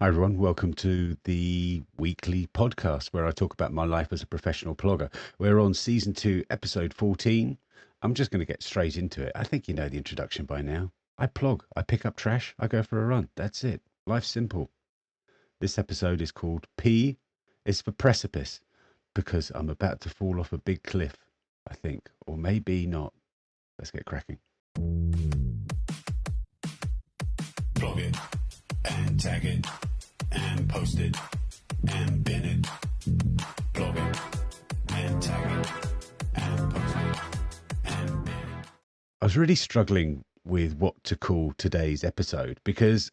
Hi, everyone. Welcome to the weekly podcast where I talk about my life as a professional plogger. We're on season 2, episode 14. I'm just going to get straight into it. I think you know the introduction by now. I plog, I pick up trash, I go for a run. That's it. Life's simple. This episode is called P is for Precipice because I'm about to fall off a big cliff, I think, or maybe not. Let's get cracking. Plug it and tag it and post it and bin it. Plug it and tag it and post it and bin it. I was really struggling with what to call today's episode because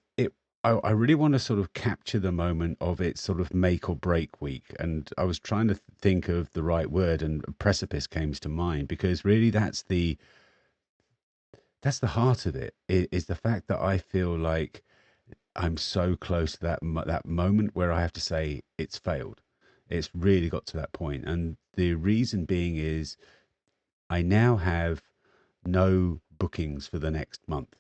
I really want to sort of capture the moment of its sort of make or break week. And I was trying to think of the right word, and precipice came to mind because really that's the heart of it, is the fact that I feel like I'm so close to that moment where I have to say it's failed. It's really got to that point. And the reason being is I now have no bookings for the next month.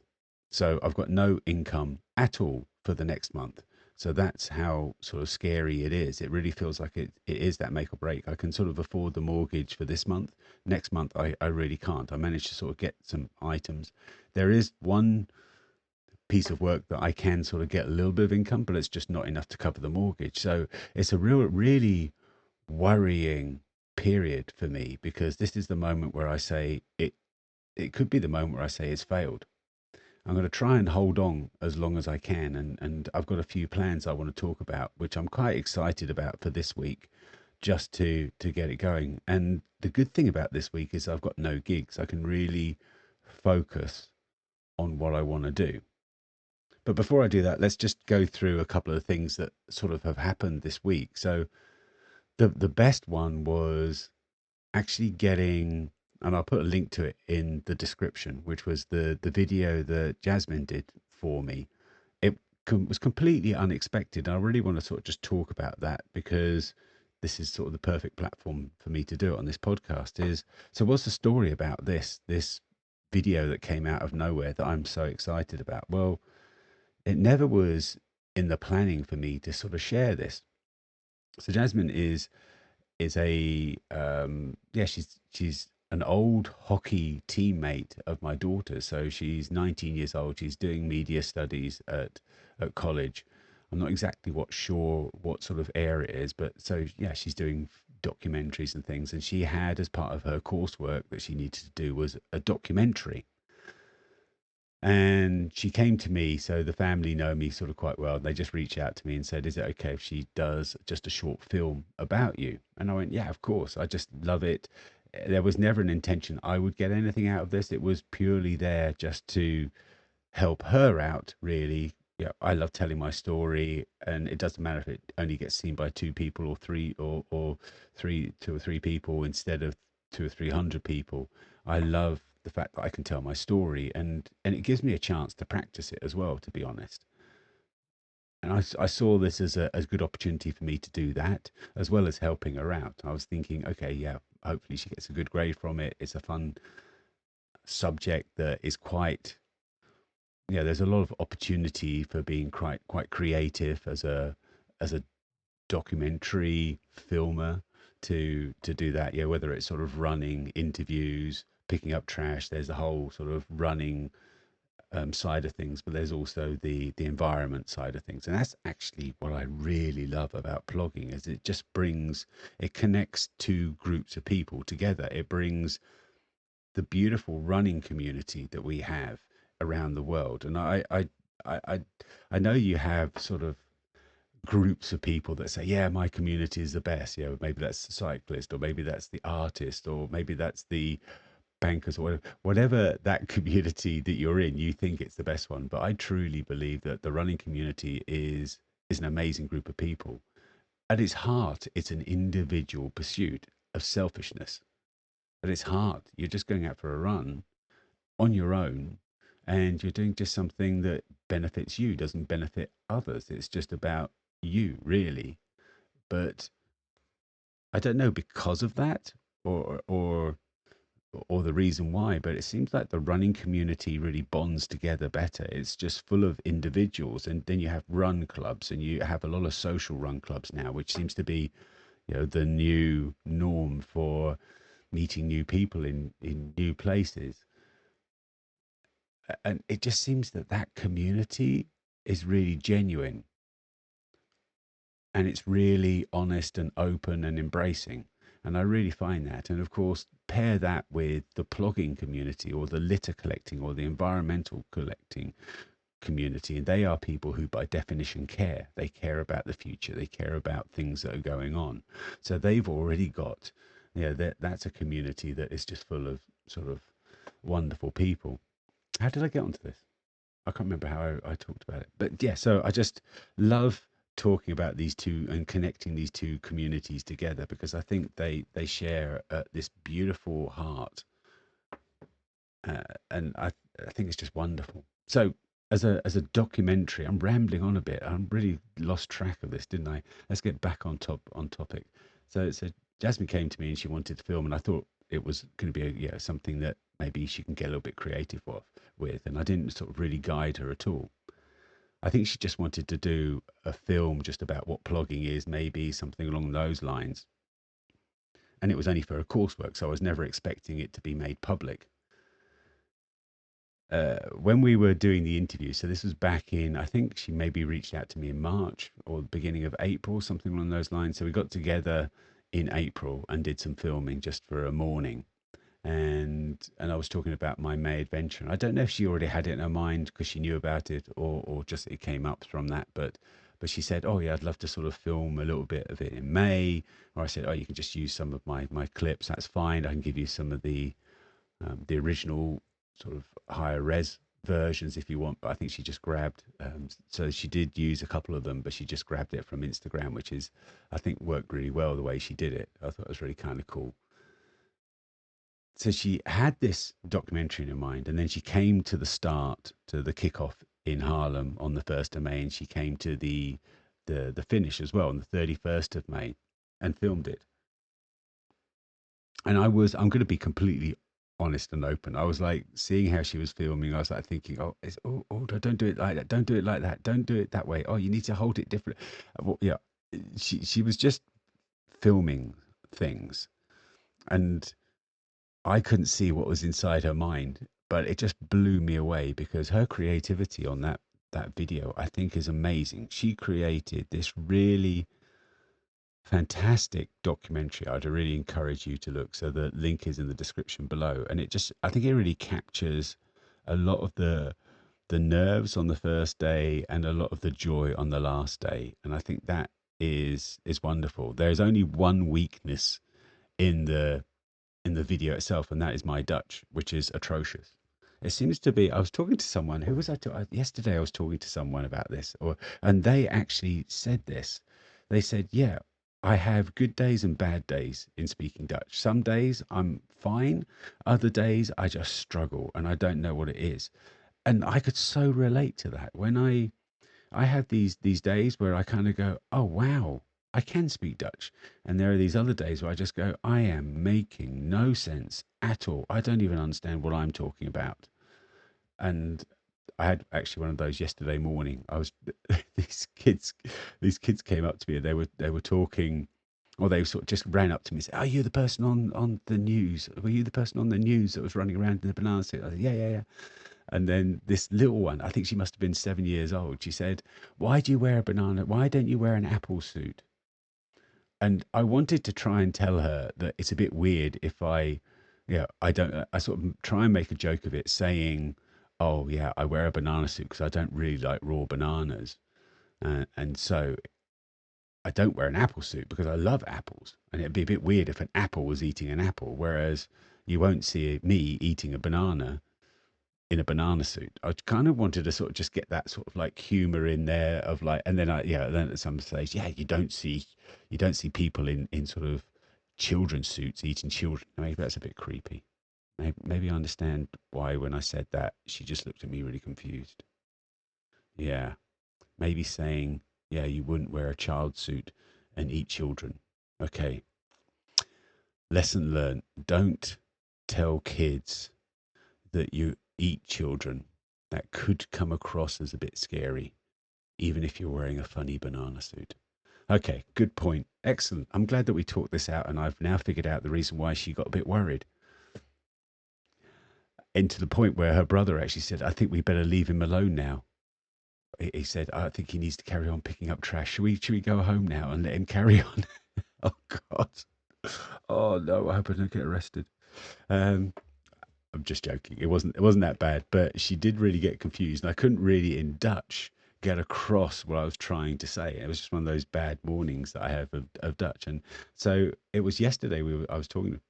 So I've got no income at all for the next month. So that's how sort of scary it is. It really feels like it is that make or break. I can sort of afford the mortgage for this month. Next month, I really can't. I managed to sort of get some items. There is one piece of work that I can sort of get a little bit of income, but it's just not enough to cover the mortgage. So it's a really worrying period for me because this is the moment where I say it could be the moment where I say it's failed. I'm going to try and hold on as long as I can. And I've got a few plans I want to talk about, which I'm quite excited about for this week, just to get it going. And the good thing about this week is I've got no gigs. I can really focus on what I want to do. But before I do that, let's just go through a couple of things that sort of have happened this week. So the best one was actually getting, and I'll put a link to it in the description, which was the video that Jasmine did for me. It was completely unexpected. I really want to sort of just talk about that because this is sort of the perfect platform for me to do it on this podcast. Is so what's the story about this video that came out of nowhere that I'm so excited about? Well, it never was in the planning for me to sort of share this. So Jasmine is a she's an old hockey teammate of my daughter. So she's 19 years old. She's doing media studies at college. I'm not exactly sure what sort of area it is, but so yeah, she's doing documentaries and things. And she had, as part of her coursework that she needed to do, was a documentary. And she came to me, so the family know me sort of quite well. They just reached out to me and said, "Is it okay if she does just a short film about you?" And I went, "Yeah, of course. I just love it." There was never an intention I would get anything out of this. It was purely there just to help her out, really. Yeah, I love telling my story, and it doesn't matter if it only gets seen by two people or three or two or three people instead of two or three hundred people. I love the fact that I can tell my story, and it gives me a chance to practice it as well, to be honest. And I saw this as a good opportunity for me to do that, as well as helping her out. I was thinking, okay, yeah, hopefully she gets a good grade from it. It's a fun subject that is quite, yeah, there's a lot of opportunity for being quite creative as a documentary filmer to do that. Yeah, whether it's sort of running interviews, picking up trash. There's a whole sort of running side of things, but there's also the environment side of things, and that's actually what I really love about blogging. Is it connects two groups of people together. It brings the beautiful running community that we have around the world. And I, I, I know you have sort of groups of people that say, yeah, my community is the best. You know, maybe that's the cyclist, or maybe that's the artist, or maybe that's the bankers, or whatever that community that you're in, you think it's the best one. But I truly believe that the running community is an amazing group of people. At its heart, it's an individual pursuit of selfishness. At its heart, you're just going out for a run on your own, and you're doing just something that benefits you, doesn't benefit others. It's just about you, really. But I don't know, because of that, or or the reason why, but it seems like the running community really bonds together better. It's just full of individuals, and then you have run clubs, and you have a lot of social run clubs now, which seems to be, the new norm for meeting new people in new places. And it just seems that that community is really genuine, and it's really honest and open and embracing. And I really find that. And of course, pair that with the plogging community or the litter collecting or the environmental collecting community. And they are people who, by definition, care. They care about the future, they care about things that are going on. So they've already got, that's a community that is just full of sort of wonderful people. How did I get onto this? I can't remember how I talked about it, but yeah. So I just love talking about these two and connecting these two communities together, because I think they share this beautiful heart, and I think it's just wonderful. So as a documentary, I'm rambling on a bit. I'm really lost track of this, didn't I? Let's get back on topic. So Jasmine came to me and she wanted to film, and I thought it was going to be something that maybe she can get a little bit creative with, and I didn't sort of really guide her at all. I think she just wanted to do a film just about what plogging is, maybe something along those lines. And it was only for a coursework, so I was never expecting it to be made public. When we were doing the interview, so this was back in, I think she maybe reached out to me in March or the beginning of April, something along those lines. So we got together in April and did some filming just for a morning. And I was talking about my May adventure. And I don't know if she already had it in her mind because she knew about it, or just it came up from that. But she said, "Oh yeah, I'd love to sort of film a little bit of it in May." Or I said, "Oh, you can just use some of my clips. That's fine. I can give you some of the original sort of higher res versions if you want." But I think she just grabbed. So she did use a couple of them, but she just grabbed it from Instagram, which is, I think, worked really well the way she did it. I thought it was really kind of cool. So she had this documentary in her mind, and then she came to the kickoff in Harlem on the 1st of May, and she came to the finish as well on the 31st of May and filmed it. And I'm going to be completely honest and open. I was like seeing how she was filming. I was like thinking, don't do it like that. Don't do it like that. Don't do it that way. Oh, you need to hold it different. Well, yeah, she was just filming things, and I couldn't see what was inside her mind, but it just blew me away because her creativity on that video, I think, is amazing. She created this really fantastic documentary. I'd really encourage you to look. So the link is in the description below, and I think it really captures a lot of the nerves on the first day and a lot of the joy on the last day, and I think that is wonderful. There's only one weakness in the video itself, and that is my Dutch, which is atrocious. It seems to be. I was talking to someone. Who was I? Yesterday, I was talking to someone about this, and they actually said this. They said, "Yeah, I have good days and bad days in speaking Dutch. Some days I'm fine, other days I just struggle, and I don't know what it is." And I could so relate to that. When I have these days where I kind of go, "Oh wow, I can speak Dutch," and there are these other days where I just go, "I am making no sense at all. I don't even understand what I'm talking about." And I had actually one of those yesterday morning. I was these kids came up to me, and they were talking, or they sort of just ran up to me and said, "Are you the person on the news? Were you the person on the news that was running around in the banana suit?" I said, "Yeah, yeah, yeah." And then this little one, I think she must have been 7 years old, she said, "Why do you wear a banana? Why don't you wear an apple suit?" And I wanted to try and tell her that it's a bit weird if I don't, I sort of try and make a joke of it saying, "Oh yeah, I wear a banana suit because I don't really like raw bananas. And so I don't wear an apple suit because I love apples. And it'd be a bit weird if an apple was eating an apple, whereas you won't see me eating a banana in a banana suit." I kind of wanted to sort of just get that sort of like humor in there of like, and then then at some stage, you don't see people in sort of children's suits eating children. Maybe that's a bit creepy. Maybe I understand why when I said that, she just looked at me really confused. Yeah. Maybe saying, "Yeah, you wouldn't wear a child suit and eat children." Okay. Lesson learned. Don't tell kids that you eat children, that could come across as a bit scary, even if you're wearing a funny banana suit. Okay, good point. Excellent. I'm glad that we talked this out, and I've now figured out the reason why she got a bit worried. And to the point where her brother actually said, I think we better leave him alone now. He said, I think he needs to carry on picking up trash. Should we go home now and let him carry on? Oh, God. Oh, no, I hope I don't get arrested. Um, I'm just joking. It wasn't that bad, but she did really get confused, and I couldn't really in Dutch get across what I was trying to say. It was just one of those bad mornings that I have of Dutch, and so it was yesterday. I was talking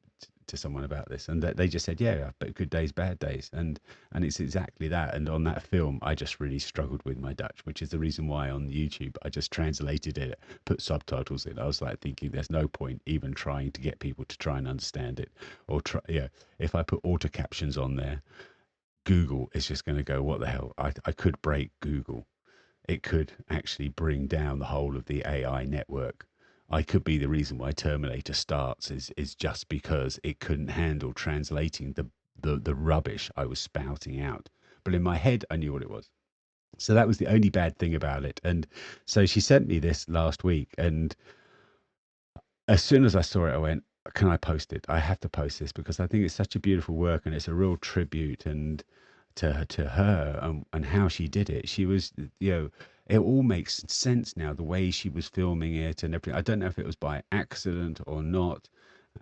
to someone about this, and they just said, "Yeah, but good days, bad days," and it's exactly that. And on that film, I just really struggled with my Dutch, which is the reason why on YouTube I just translated it, put subtitles in. I was like thinking, there's no point even trying to get people to try and understand it, or try. Yeah, if I put auto captions on there, Google is just going to go, "What the hell?" I could break Google. It could actually bring down the whole of the AI network. I could be the reason why Terminator starts is just because it couldn't handle translating the rubbish I was spouting out. But in my head, I knew what it was. So that was the only bad thing about it. And so she sent me this last week. And as soon as I saw it, I went, can I post it? I have to post this because I think it's such a beautiful work and it's a real tribute and to her and how she did it. She was, it all makes sense now, the way she was filming it and everything. I don't know if it was by accident or not,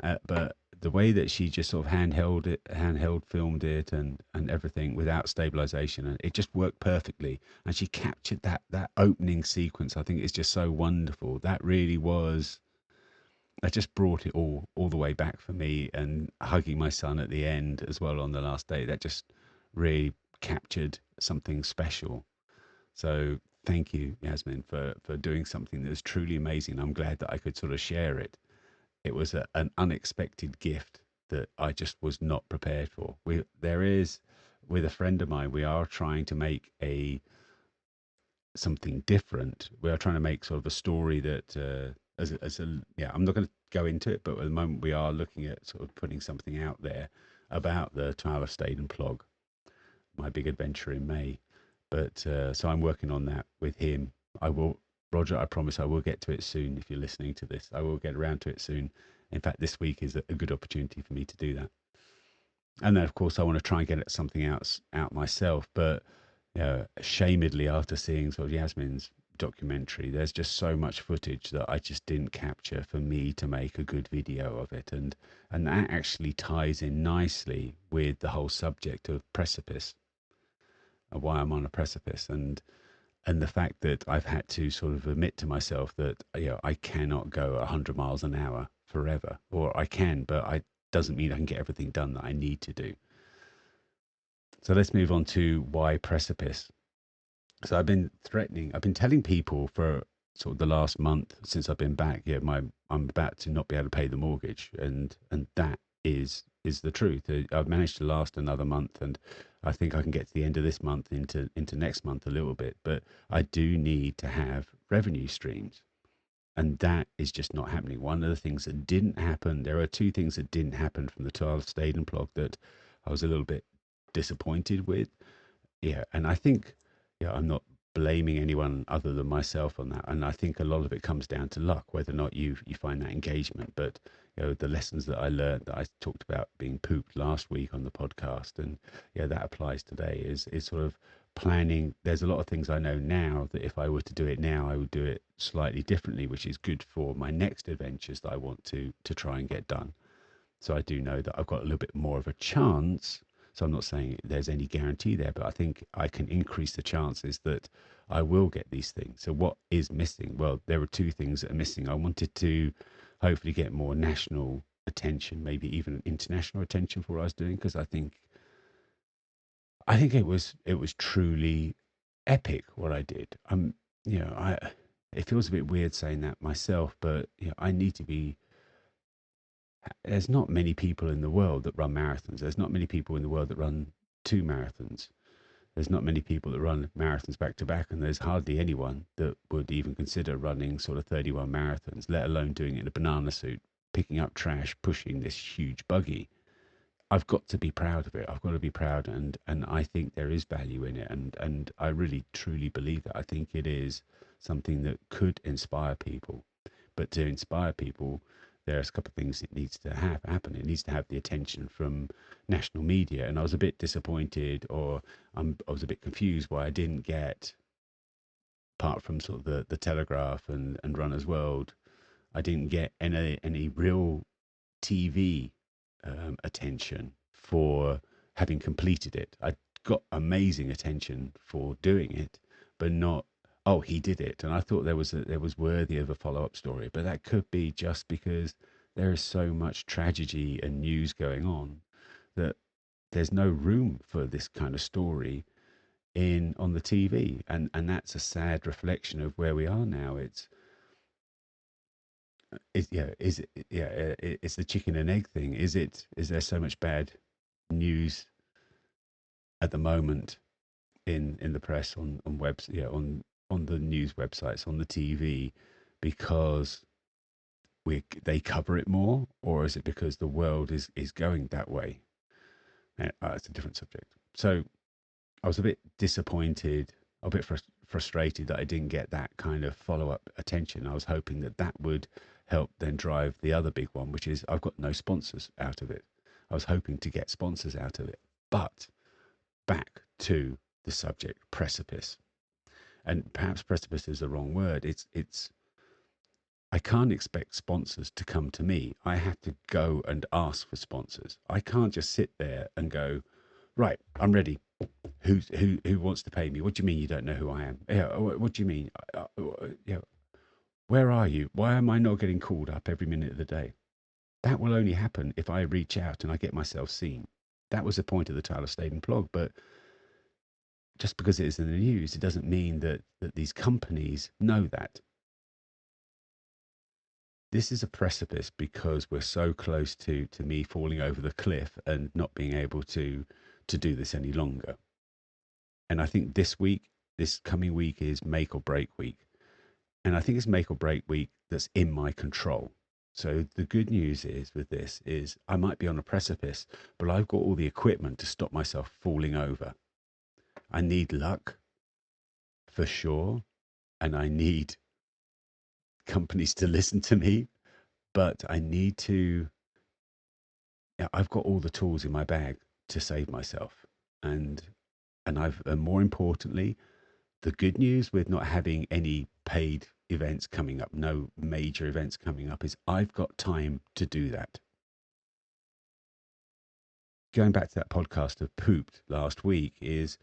but the way that she just sort of handheld filmed it and everything without stabilization, and it just worked perfectly. And she captured that opening sequence. I think it's just so wonderful. That really was. That just brought it all the way back for me, and hugging my son at the end as well on the last day. That just really captured something special. So thank you, Yasmin, for doing something that was truly amazing. I'm glad that I could sort of share it. It was an unexpected gift that I just was not prepared for. With a friend of mine, we are trying to make something different. We are trying to make sort of a story that, I'm not going to go into it, but at the moment we are looking at sort of putting something out there about the 2-hour Stayed and Plog, my big adventure in May. But so I'm working on that with him. Roger, I promise I will get to it soon. If you're listening to this, I will get around to it soon. In fact, this week is a good opportunity for me to do that. And then, of course, I want to try and get something out myself. But shamedly, after seeing sort of Yasmin's documentary, there's just so much footage that I just didn't capture for me to make a good video of it. And that actually ties in nicely with the whole subject of Precipice, and why I'm on a precipice, and the fact that I've had to sort of admit to myself that I cannot go 100 miles an hour forever, or I can, but I doesn't mean I can get everything done that I need to do. So let's move on to why Precipice. So I've been telling people for sort of the last month since I've been back, I'm about to not be able to pay the mortgage, and that is the truth. I've managed to last another month, and I think I can get to the end of this month into next month a little bit, but I do need to have revenue streams, and that is just not happening. One of the things that didn't happen, there are two things that didn't happen from the 12 Stayed and Plog that I was a little bit disappointed with. And I think, I'm not blaming anyone other than myself on that. And I think a lot of it comes down to luck, whether or not you find that engagement. But the lessons that I learned, that I talked about being pooped last week on the podcast, and that applies today, is sort of planning. There's a lot of things I know now that if I were to do it now, I would do it slightly differently, which is good for my next adventures that I want to try and get done. So I do know that I've got a little bit more of a chance. So I'm not saying there's any guarantee there, but I think I can increase the chances that I will get these things. So what is missing? Well, there are two things that are missing. I wanted to hopefully get more national attention, maybe even international attention for what I was doing, because I think it was truly epic what I did. It feels a bit weird saying that myself, but I need to be. There's not many people in the world that run marathons. There's not many people in the world that run 2 marathons. There's not many people that run marathons back to back, and there's hardly anyone that would even consider running sort of 31 marathons, let alone doing it in a banana suit, picking up trash, pushing this huge buggy. I've got to be proud of it. I've got to be proud, and I think there is value in it, and I really truly believe that. I think it is something that could inspire people, but to inspire people, there's a couple of things it needs to have happen. It needs to have the attention from national media, and I was a bit disappointed, or I was a bit confused why I didn't get, apart from sort of the Telegraph and Runner's World, I didn't get any real TV attention for having completed it. I got amazing attention for doing it, but not, oh, he did it. And I thought there was worthy of a follow up story, but that could be just because there is so much tragedy and news going on that there's no room for this kind of story in on the TV, and that's a sad reflection of where we are now. It's the chicken and egg thing. Is there so much bad news at the moment in the press, on webs, on the news websites, on the TV, because they cover it more, or is it because the world is going that way? It's a different subject. So I was a bit disappointed, a bit frustrated that I didn't get that kind of follow up attention. I was hoping that that would help then drive the other big one, which is I've got no sponsors out of it. I was hoping to get sponsors out of it. But back to the subject, Precipice. And perhaps precipice is the wrong word. It's I can't expect sponsors to come to me. I have to go and ask for sponsors. I can't just sit there and go, right, I'm ready. Who wants to pay me? What do you mean you don't know who I am? Yeah, what do you mean? Yeah, where are you? Why am I not getting called up every minute of the day? That will only happen if I reach out and I get myself seen. That was the point of the Tyler Staden blog. But just because it is in the news, it doesn't mean that these companies know that. This is a precipice because we're so close to me falling over the cliff and not being able to do this any longer. And I think this coming week is make or break week. And I think it's make or break week that's in my control. So the good news is with this is I might be on a precipice, but I've got all the equipment to stop myself falling over. I need luck for sure. And I need companies to listen to me, but I need to, I've got all the tools in my bag to save myself. And more importantly, the good news with not having any paid events coming up, no major events coming up, is I've got time to do that. Going back to that podcast of Pooped last week, is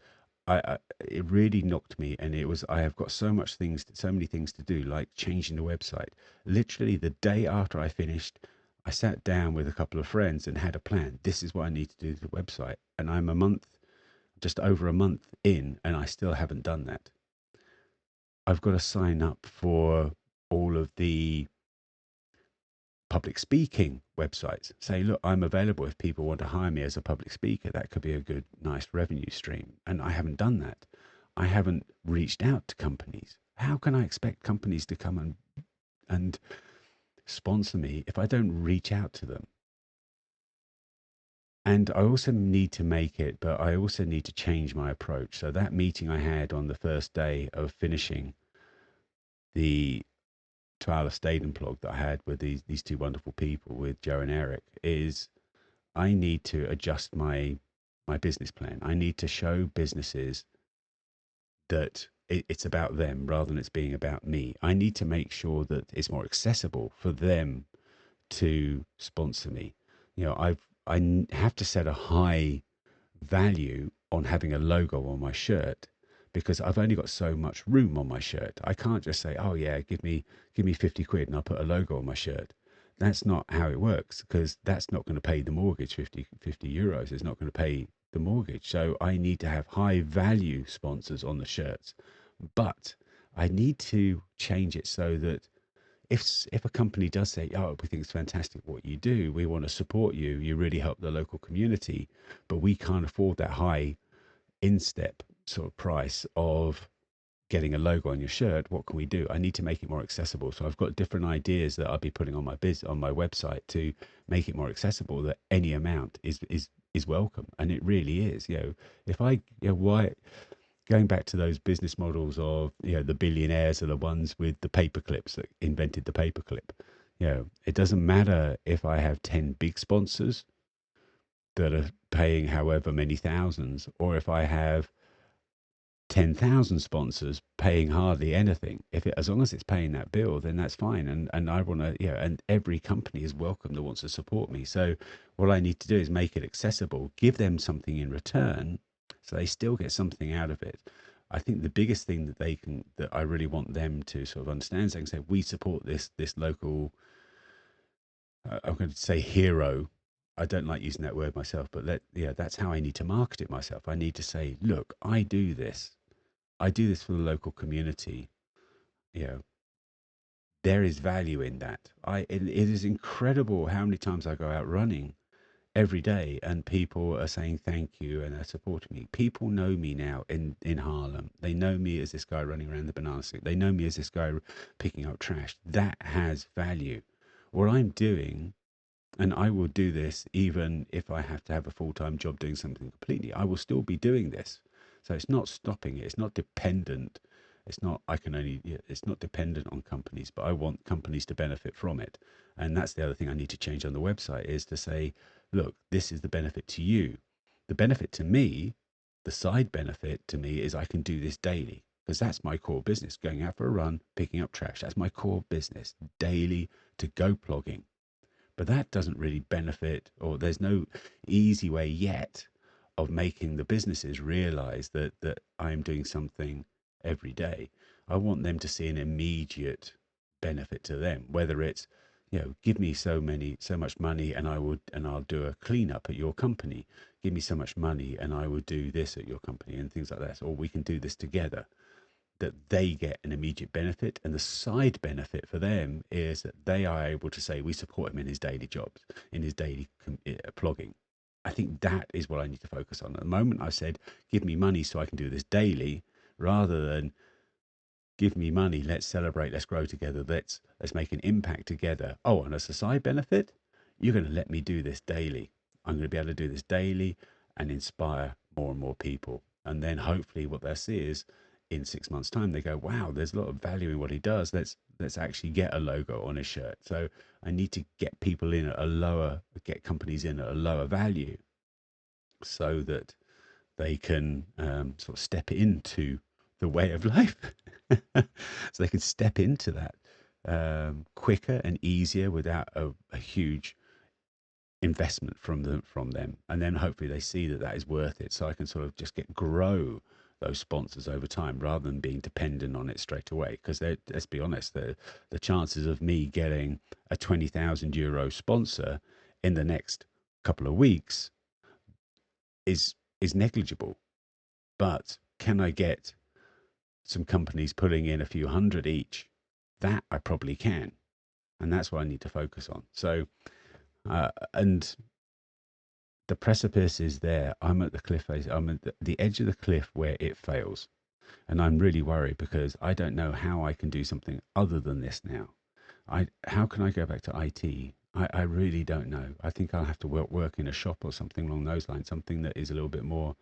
it really knocked me, and it was I have got so many things to do, like changing the website. Literally the day after I finished, I sat down with a couple of friends and had a plan. This is what I need to do to the website, and I'm just over a month in, and I still haven't done that. I've got to sign up for all of the public speaking websites. Say, look, I'm available if people want to hire me as a public speaker. That could be a good, nice revenue stream. And I haven't done that. I haven't reached out to companies. How can I expect companies to come and sponsor me if I don't reach out to them? And I also need to make it, but I also need to change my approach. So that meeting I had on the first day of finishing the Tyler Staden blog that I had with these two wonderful people, with Joe and Eric, is I need to adjust my business plan. I need to show businesses that it's about them rather than it's being about me. I need to make sure that it's more accessible for them to sponsor me. I have to set a high value on having a logo on my shirt, because I've only got so much room on my shirt. I can't just say, oh yeah, give me 50 quid and I'll put a logo on my shirt. That's not how it works, because that's not going to pay the mortgage. 50 euros is not going to pay the mortgage. So I need to have high value sponsors on the shirts, but I need to change it so that if a company does say, oh, we think it's fantastic what you do, we want to support you, you really help the local community, but we can't afford that high instep sort of price of getting a logo on your shirt, what can we do? I need to make it more accessible. So I've got different ideas that I'll be putting on my website to make it more accessible, that any amount is is welcome, and it really is. If I, why going back to those business models of, the billionaires are the ones with the paper clips that invented the paperclip. It doesn't matter if I have 10 big sponsors that are paying however many thousands, or if I have 10,000 sponsors paying hardly anything. As long as it's paying that bill, then that's fine. And I want to, and every company is welcome that wants to support me. So what I need to do is make it accessible, give them something in return, so they still get something out of it. I think the biggest thing that I really want them to sort of understand is they can say, we support this local, I'm going to say hero. I don't like using that word myself, but that's how I need to market it myself. I need to say, look, I do this for the local community. There is value in that. It is incredible how many times I go out running every day and people are saying thank you and are supporting me. People know me now in Harlem. They know me as this guy running around the banana stick. They know me as this guy picking up trash. That has value. What I'm doing, and I will do this even if I have to have a full-time job doing something completely, I will still be doing this. So it's not stopping it. It's not dependent. It's not, it's not dependent on companies, but I want companies to benefit from it. And that's the other thing I need to change on the website, is to say, look, this is the benefit to you. The benefit to me, the side benefit to me, is I can do this daily, because that's my core business. Going out for a run, picking up trash. That's my core business daily, to go plogging. But that doesn't really benefit, or there's no easy way yet of making the businesses realize that I'm doing something every day. I want them to see an immediate benefit to them, whether it's, give me so much money and I'll do a cleanup at your company. Give me so much money and I will do this at your company, and things like that. Or we can do this together. That they get an immediate benefit, and the side benefit for them is that they are able to say, we support him in his daily jobs, in his daily plogging. I think that is what I need to focus on. At the moment, I said, give me money so I can do this daily, rather than give me money, let's celebrate, let's grow together, let's make an impact together. Oh, and as a side benefit, you're going to let me do this daily. I'm going to be able to do this daily and inspire more and more people. And then hopefully what they'll see is, in 6 months' time, they go, wow, there's a lot of value in what he does. Let's actually get a logo on his shirt. So I need to get people in get companies in at a lower value, so that they can sort of step into the way of life. So they can step into that quicker and easier without a huge investment from them. And then hopefully they see that is worth it. So I can sort of just grow those sponsors over time, rather than being dependent on it straight away. Because let's be honest, the chances of me getting a €20,000 sponsor in the next couple of weeks is negligible. But can I get some companies putting in a few hundred each? That I probably can, and that's what I need to focus on. So and the precipice is there. I'm at the cliff face. I'm at the edge of the cliff where it fails. And I'm really worried, because I don't know how I can do something other than this now. How can I go back to IT? I really don't know. I think I'll have to work in a shop or something along those lines, something that is a little bit more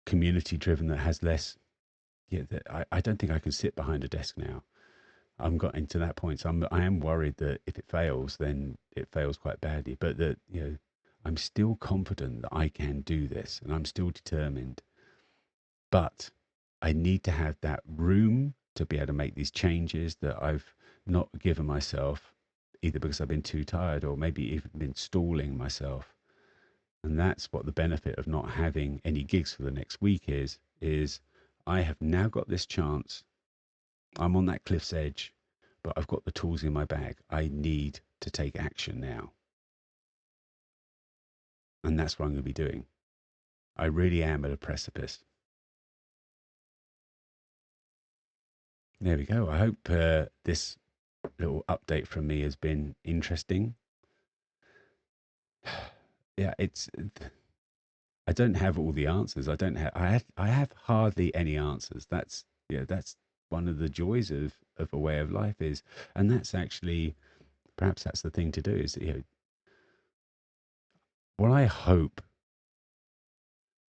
community driven, that has less. I don't think I can sit behind a desk now. I've got into that point. So I am worried that if it fails, then it fails quite badly. But that, I'm still confident that I can do this, and I'm still determined. But I need to have that room to be able to make these changes that I've not given myself, either because I've been too tired, or maybe even been stalling myself. And that's what the benefit of not having any gigs for the next week is I have now got this chance. I'm on that cliff's edge, but I've got the tools in my bag. I need to take action now. And that's what I'm going to be doing. I really am at a precipice. There we go. I hope this little update from me has been interesting. Yeah, I don't have all the answers. I have hardly any answers. That's one of the joys of a way of life is, and that's actually, perhaps that's the thing to do, is what I hope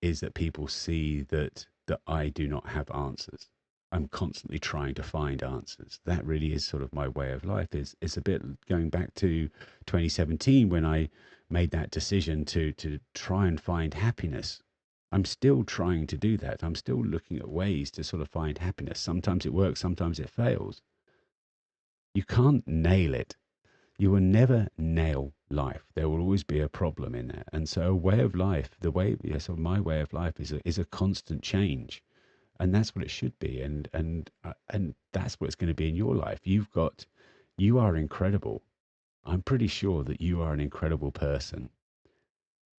is that people see that I do not have answers. I'm constantly trying to find answers. That really is sort of my way of life. Is a bit going back to 2017 when I made that decision to try and find happiness. I'm still trying to do that. I'm still looking at ways to sort of find happiness. Sometimes it works, sometimes it fails. You can't nail it. You will never nail life. There will always be a problem in there. And so a way of life, the way, yes, so my way of life is a constant change. And that's what it should be. And that's what it's going to be in your life. You are incredible. I'm pretty sure that you are an incredible person.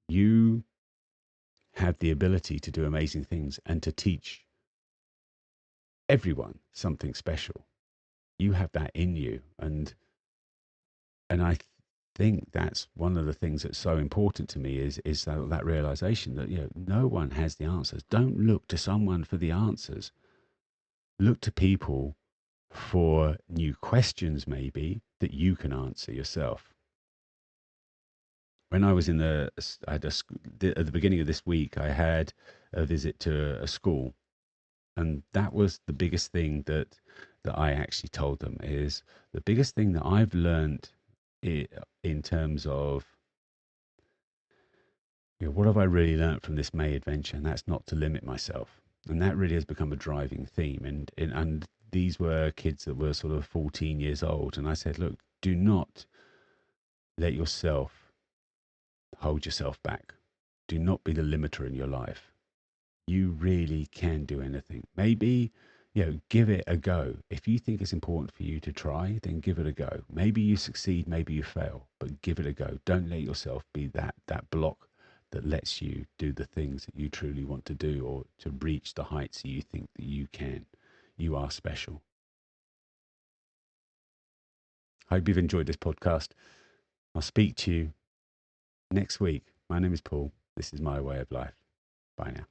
You have the ability to do amazing things and to teach everyone something special. You have that in you. And I think that's one of the things that's so important to me is that realization that, you know, no one has the answers. Don't look to someone for the answers. Look to people for new questions, maybe that you can answer yourself. When I was I had at the beginning of this week, I had a visit to a school, and that was the biggest thing that I actually told them is the biggest thing that I've learned in terms of, you know, what have I really learned from this May adventure? And that's not to limit myself. And that really has become a driving theme. And these were kids that were sort of 14 years old. And I said, look, do not let yourself hold yourself back. Do not be the limiter in your life. You really can do anything. Maybe, you know, give it a go. If you think it's important for you to try, then give it a go. Maybe you succeed, maybe you fail, but give it a go. Don't let yourself be that block that lets you do the things that you truly want to do or to reach the heights that you think that you can. You are special. Hope you've enjoyed this podcast. I'll speak to you next week. My name is Paul. This is my way of life. Bye now.